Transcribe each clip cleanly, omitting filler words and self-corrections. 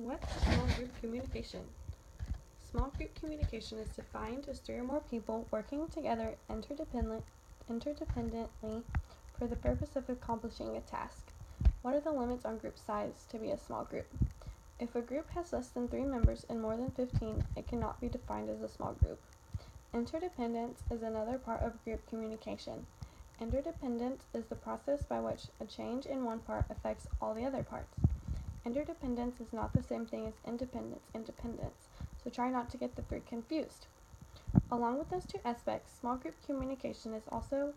What's small group communication? Small group communication is defined as 3 or more people working together interdependently for the purpose of accomplishing a task. What are the limits on group size to be a small group? If a group has less than 3 members and more than 15, it cannot be defined as a small group. Interdependence is another part of group communication. Interdependence is the process by which a change in one part affects all the other parts. Interdependence is not the same thing as independence, so try not to get the 3 confused. Along with those 2 aspects, small group communication is also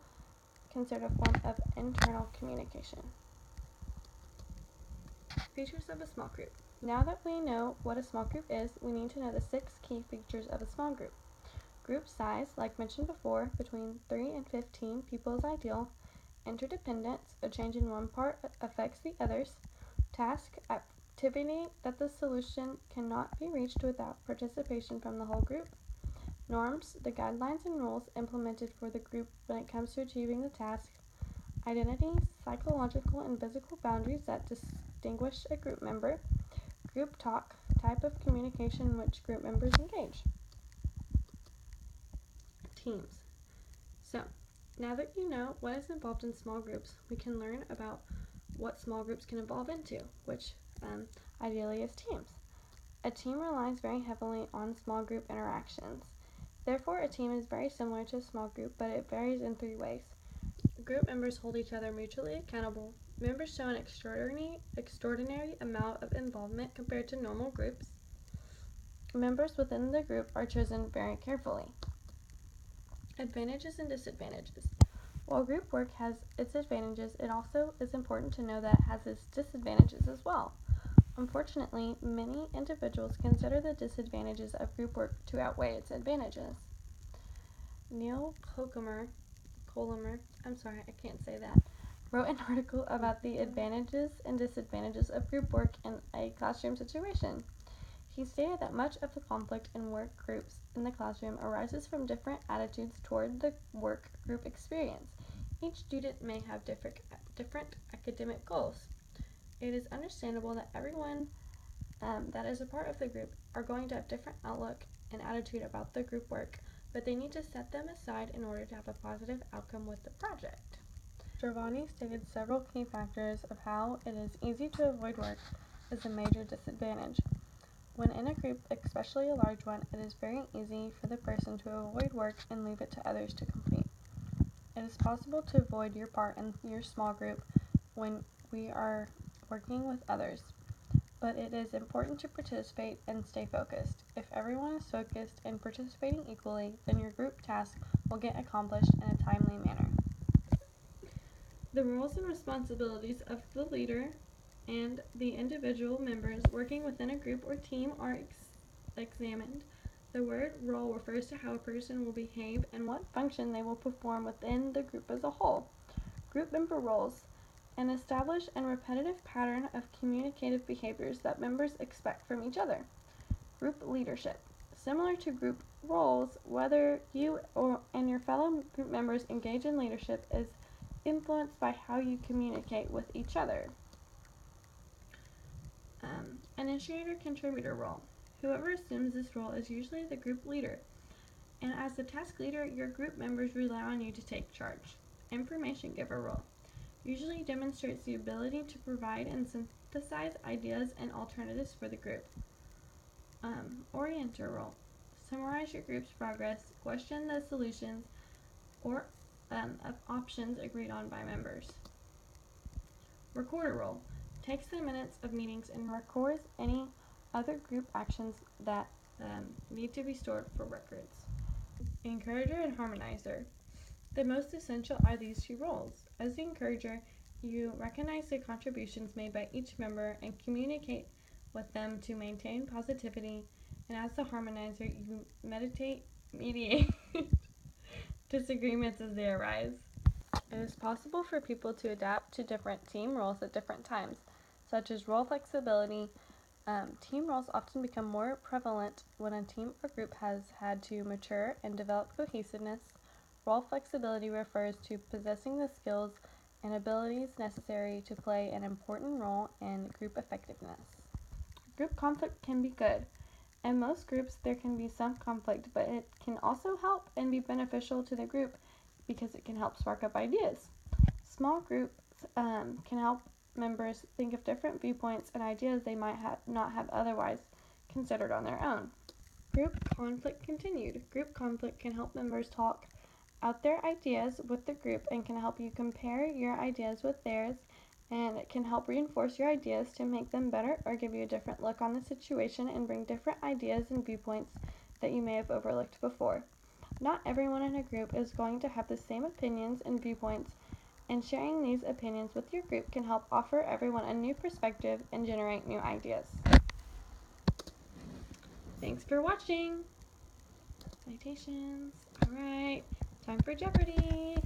considered a form of internal communication. Features of a small group. Now that we know what a small group is, we need to know the 6 key features of a small group. Group size, like mentioned before, between 3 and 15 people is ideal. Interdependence, a change in one part affects the others. Task, activity that the solution cannot be reached without participation from the whole group. Norms, the guidelines and rules implemented for the group when it comes to achieving the task. Identity, psychological and physical boundaries that distinguish a group member. Group talk, type of communication in which group members engage. Teams. So, now that you know what is involved in small groups, we can learn about what small groups can evolve into, which ideally is teams. A team relies very heavily on small group interactions. Therefore, a team is very similar to a small group, but it varies in 3 ways. Group members hold each other mutually accountable. Members show an extraordinary amount of involvement compared to normal groups. Members within the group are chosen very carefully. Advantages and disadvantages. While group work has its advantages, it also is important to know that it has its disadvantages as well. Unfortunately, many individuals consider the disadvantages of group work to outweigh its advantages. Neil Colemer, wrote an article about the advantages and disadvantages of group work in a classroom situation. He stated that much of the conflict in work groups in the classroom arises from different attitudes toward the work group experience. Each student may have different academic goals. It is understandable that everyone that is a part of the group are going to have different outlook and attitude about the group work, but they need to set them aside in order to have a positive outcome with the project. Giovanni stated several key factors of how it is easy to avoid work as a major disadvantage. When in a group, especially a large one, it is very easy for the person to avoid work and leave it to others to complete. It is possible to avoid your part in your small group when we are working with others, but it is important to participate and stay focused. If everyone is focused and participating equally, then your group task will get accomplished in a timely manner. The roles and responsibilities of the leader and the individual members working within a group or team are examined. The word role refers to how a person will behave and what function they will perform within the group as a whole. Group member roles: an established and repetitive pattern of communicative behaviors that members expect from each other. Group leadership: similar to group roles, whether you and your fellow group members engage in leadership is influenced by how you communicate with each other. Initiator-contributor role: whoever assumes this role is usually the group leader, and as the task leader, your group members rely on you to take charge. Information giver role: usually demonstrates the ability to provide and synthesize ideas and alternatives for the group. Orienter role: summarize your group's progress, question the solutions or of options agreed on by members. Recorder role: takes the minutes of meetings and records any other group actions that need to be stored for records. Encourager and harmonizer: the most essential are these 2 roles. As the encourager, you recognize the contributions made by each member and communicate with them to maintain positivity, and as the harmonizer, you mediate disagreements as they arise. It is possible for people to adapt to different team roles at different times, such as role flexibility. Team roles often become more prevalent when a team or group has had to mature and develop cohesiveness. Role flexibility refers to possessing the skills and abilities necessary to play an important role in group effectiveness. Group conflict can be good. In most groups, there can be some conflict, but it can also help and be beneficial to the group because it can help spark up ideas. Small groups can help members think of different viewpoints and ideas they might not have otherwise considered on their own. Group conflict continued. Group conflict can help members talk out their ideas with the group and can help you compare your ideas with theirs, and it can help reinforce your ideas to make them better or give you a different look on the situation and bring different ideas and viewpoints that you may have overlooked before. Not everyone in a group is going to have the same opinions and viewpoints, and sharing these opinions with your group can help offer everyone a new perspective and generate new ideas. Thanks for watching! Citations. Alright, time for Jeopardy!